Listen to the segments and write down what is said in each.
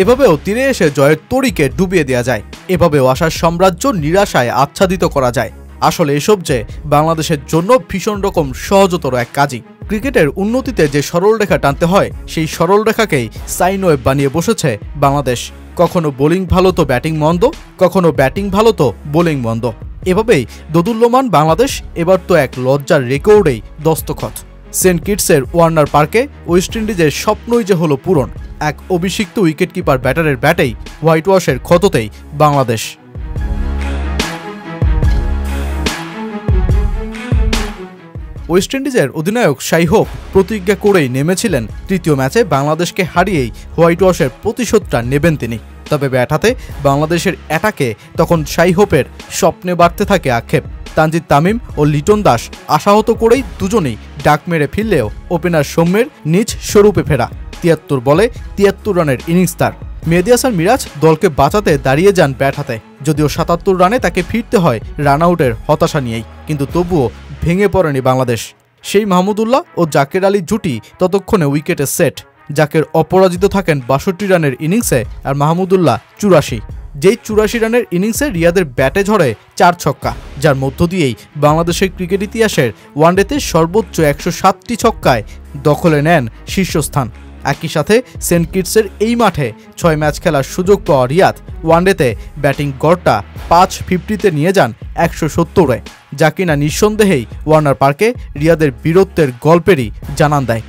এভাবেও তীরে এসে জয়ের তরিকে ডুবিয়ে দেওয়া যায়, এভাবেও আসার সাম্রাজ্য নিরাশায় আচ্ছাদিত করা যায়। আসলে এসব যে বাংলাদেশের জন্য ভীষণ রকম সহজতর এক কাজই। ক্রিকেটের উন্নতিতে যে সরল রেখা টানতে হয়, সেই সরল রেখাকেই সাইন ওয়েভ বানিয়ে বসেছে বাংলাদেশ। কখনো বোলিং ভালো তো ব্যাটিং মন্দ, কখনো ব্যাটিং ভালো তো বোলিং মন্দ। এভাবেই দোদুল্যমান বাংলাদেশ এবার তো এক লজ্জার রেকর্ডেই দস্তখত। সেন্ট কিটসের ওয়ার্নার পার্কে ওয়েস্ট ইন্ডিজের স্বপ্নই যে হলো পূরণ। এক অভিষিক্ত উইকেটকিপার ব্যাটারের ব্যাটেই হোয়াইট ওয়াশের ক্ষততেই বাংলাদেশ। ওয়েস্ট ইন্ডিজের অধিনায়ক শাই হোপ প্রতিজ্ঞা করেই নেমেছিলেন তৃতীয় ম্যাচে বাংলাদেশকে হারিয়েই হোয়াইট ওয়াশের প্রতিশোধটা নেবেন তিনি। তবে ব্যাট হাতে বাংলাদেশের অ্যাটাকে তখন শাই হোপের স্বপ্নে বাড়তে থাকে আক্ষেপ। তানজিদ তামিম ও লিটন দাস আশাহত করেই দুজনেই ডাক মেরে ফিরলেও ওপেনার সৌম্যের নিজ স্বরূপে ফেরা। ৭৩ বলে ৭৩ রানের ইনিংস তার। মেহেদী হাসান মিরাজ দলকে বাঁচাতে দাঁড়িয়ে যান ব্যাট হাতে, যদিও ৭৭ রানে তাকে ফিরতে হয় রান আউটের হতাশা নিয়েই, কিন্তু তবুও ভেঙে পড়েনি বাংলাদেশ। সেই মাহমুদুল্লাহ ও জাকের আলী জুটি ততক্ষণে উইকেটে সেট। জাকের অপরাজিত থাকেন ৬২ রানের ইনিংসে আর মাহমুদুল্লাহ ৮৪। যেই ৮৪ রানের ইনিংসে রিয়াদের ব্যাটে ঝরে ৪ ছক্কা, যার মধ্য দিয়েই বাংলাদেশের ক্রিকেট ইতিহাসের ওয়ানডেতে সর্বোচ্চ ১০৭টি ছক্কায় দখলে নেন শীর্ষস্থান। একই সাথে সেন্ট কিটসের এই মাঠে ৬ ম্যাচ খেলার সুযোগ পাওয়া রিয়াদ ওয়ানডেতে ব্যাটিং গড়টা ৫50-তে নিয়ে যান ১৭০-এ, যা কিনা নিঃসন্দেহেই ওয়ার্নার পার্কে রিয়াদের বীরত্বের গল্পেরই জানান দেয়।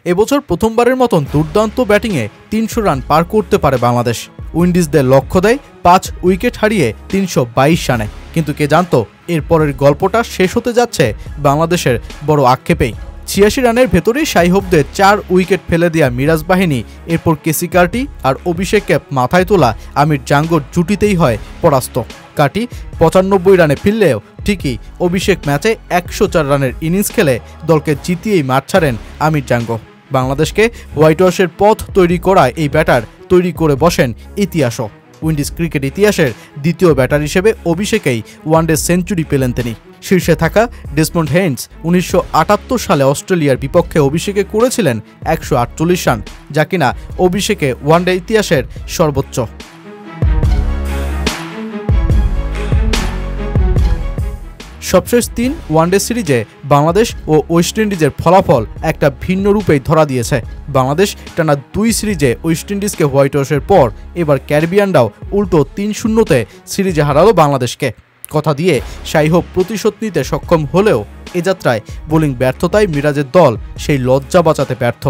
এবছর প্রথমবারের মতন দুর্দান্ত ব্যাটিংয়ে ৩০০ রান পার করতে পারে বাংলাদেশ। উইন্ডিজদের লক্ষ্য দেয় ৫ উইকেট হারিয়ে ৩২২ রানে, কিন্তু কে জানত এরপরের গল্পটা শেষ হতে যাচ্ছে বাংলাদেশের বড় আক্ষেপেই। ৮৬ রানের ভেতরেই শাই হোপদের ৪ উইকেট ফেলে দেয়া মিরাজ বাহিনী এরপর কেসি কার্টি আর অভিষেককে মাথায় তোলা আমির জাঙ্গোর জুটিতেই হয় পরাস্ত। কার্টি ৯৫ রানে ফিরলেও ঠিকই অভিষেক ম্যাচে ১০৪ রানের ইনিংস খেলে দলকে জিতিয়েই মাঠ ছাড়েন আমির জাঙ্গো। বাংলাদেশকে হোয়াইট ওয়াশের পথ তৈরি করা এই ব্যাটার তৈরি করে বসেন ইতিহাসও। উইন্ডিজ ক্রিকেট ইতিহাসের দ্বিতীয় ব্যাটার হিসেবে অভিষেকেই ওয়ানডে সেঞ্চুরি পেলেন তিনি। শীর্ষে থাকা ডেসমন্ড হেইন্স ১৯৭৮ সালে অস্ট্রেলিয়ার বিপক্ষে অভিষেকে করেছিলেন ১৪৮ রান, যা কিনা অভিষেকে ওয়ানডে ইতিহাসের সর্বোচ্চ। সবশেষ ৩ ওয়ানডে সিরিজে বাংলাদেশ ও ওয়েস্ট ইন্ডিজের ফলাফল একটা ভিন্ন রূপেই ধরা দিয়েছে। বাংলাদেশ টানা ২ সিরিজে ওয়েস্ট ইন্ডিজকে হোয়াইট ওয়াশের পর এবার ক্যারিবিয়ানরাও উল্টো ৩-০-তে সিরিজে হারালো বাংলাদেশকে। কথা দিয়ে শাই হোপ প্রতিশোধ নিতে সক্ষম হলেও এ যাত্রায় বোলিং ব্যর্থতায় মিরাজের দল সেই লজ্জা বাঁচাতে ব্যর্থ।